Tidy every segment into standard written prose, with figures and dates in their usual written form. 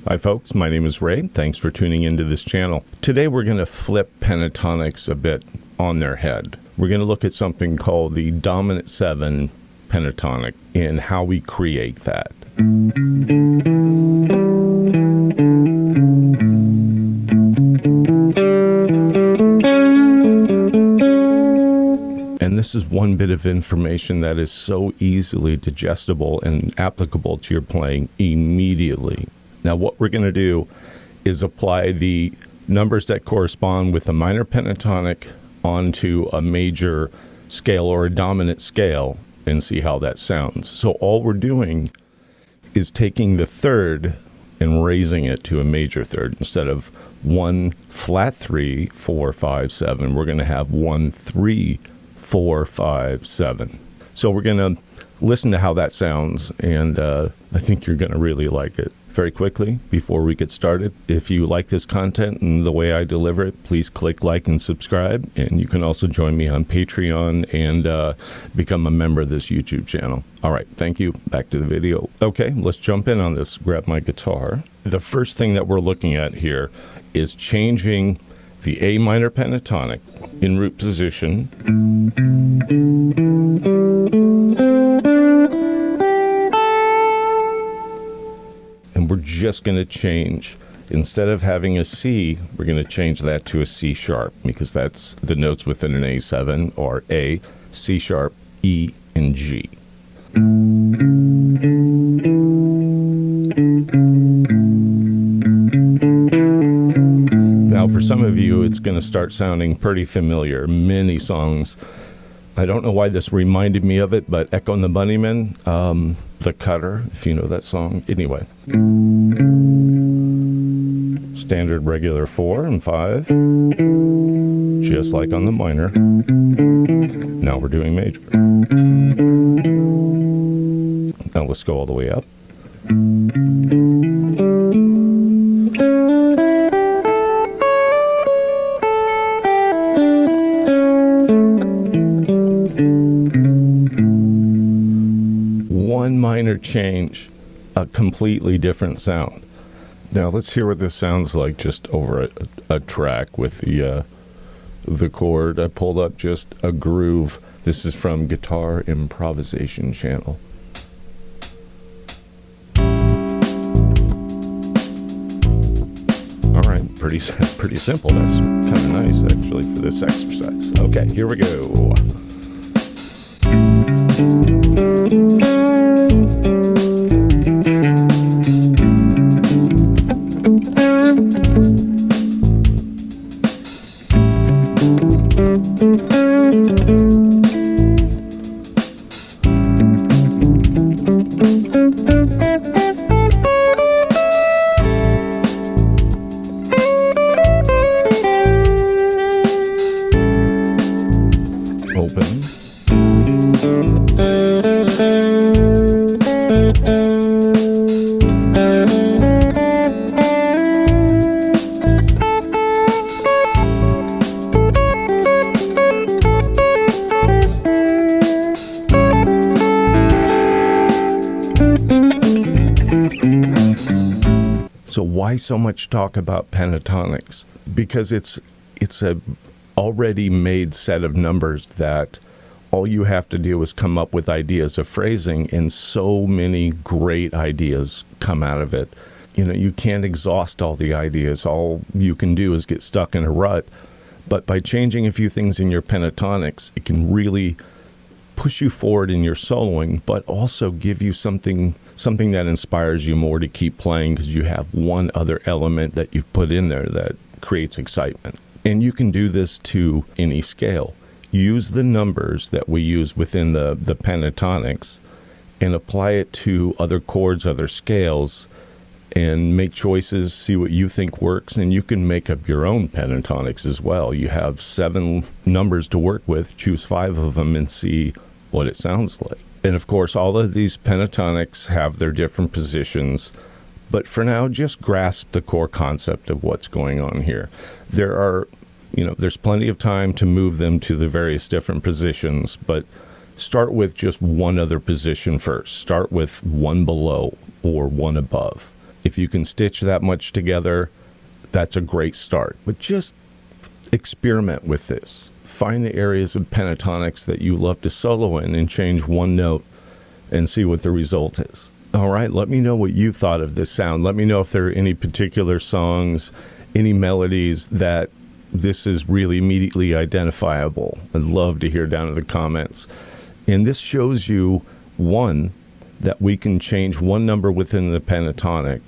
Hi folks, my name is Ray. Thanks for tuning into this channel. Today we're going to flip pentatonics a bit on their head. We're going to look at something called the dominant 7 pentatonic and how we create that. And this is one bit of information that is so easily digestible and applicable to your playing immediately. Now what we're going to do is apply the numbers that correspond with a minor pentatonic onto a major scale or a dominant scale and see how that sounds. So all we're doing is taking the third and raising it to a major third. Instead of 1 flat 3, 4, 5, 7, we're going to have 1, 3, 4, 5, 7. So we're going to listen to how that sounds, and I think you're going to really like it. Very quickly, before we get started, if you like this content and the way I deliver it, please click like and subscribe. And you can also join me on Patreon and become a member of this YouTube channel. All right, thank you. Back to the video. Okay, let's jump in on this. Grab my guitar. The first thing that we're looking at here is changing the A minor pentatonic in root position. And we're just going to change, instead of having a C, we're going to change that to a C sharp, because that's the notes within an A7 are A, C sharp, E, and G. Now for some of you, it's going to start sounding pretty familiar. Many songs, I don't know why this reminded me of it, but Echo and the Bunnymen, The Cutter, if you know that song. Anyway. Standard regular 4 and 5, just like on the minor. Now we're doing major. Now let's go all the way up. One minor change, a completely different sound. Now let's hear what this sounds like just over a track with the chord. I pulled up just a groove. This is from Guitar Improvisation Channel. All right, pretty simple. That's kind of nice actually for this exercise. Okay, here we go. Open. So why so much talk about pentatonics? Because it's a already made set of numbers that all you have to do is come up with ideas of phrasing, and so many great ideas come out of it. You know, you can't exhaust all the ideas. All you can do is get stuck in a rut. But by changing a few things in your pentatonics, it can really push you forward in your soloing, but also give you something that inspires you more to keep playing, because you have one other element that you've put in there that creates excitement. And you can do this to any scale. Use the numbers that we use within the pentatonics and apply it to other chords, other scales, and make choices, see what you think works, and you can make up your own pentatonics as well. You have 7 numbers to work with, choose 5 of them and see what it sounds like. And of course, all of these pentatonics have their different positions, but for now, just grasp the core concept of what's going on here. There's plenty of time to move them to the various different positions, but start with just one other position first. Start with one below or one above. If you can stitch that much together, that's a great start. But just experiment with this. Find the areas of pentatonics that you love to solo in and change one note and see what the result is. All right, let me know what you thought of this sound. Let me know if there are any particular songs, any melodies that this is really immediately identifiable. I'd love to hear down in the comments. And this shows you, one, that we can change one number within the pentatonic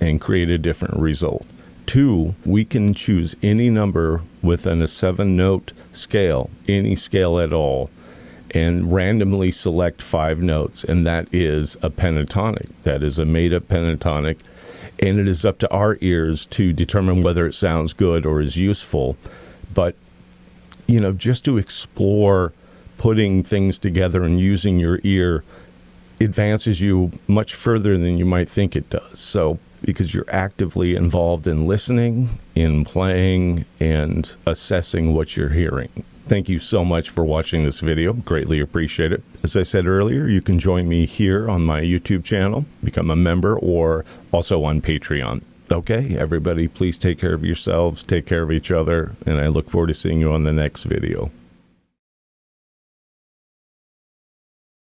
and create a different result. Two, we can choose any number within a 7-note scale, any scale at all, and randomly select 5 notes, and that is a pentatonic. That is a made-up pentatonic, and it is up to our ears to determine whether it sounds good or is useful. But, you know, just to explore putting things together and using your ear advances you much further than you might think it does. So, because you're actively involved in listening, in playing, and assessing what you're hearing. Thank you so much for watching this video. Greatly appreciate it. As I said earlier, you can join me here on my YouTube channel, become a member, or also on Patreon. Okay, everybody, please take care of yourselves, take care of each other, and I look forward to seeing you on the next video.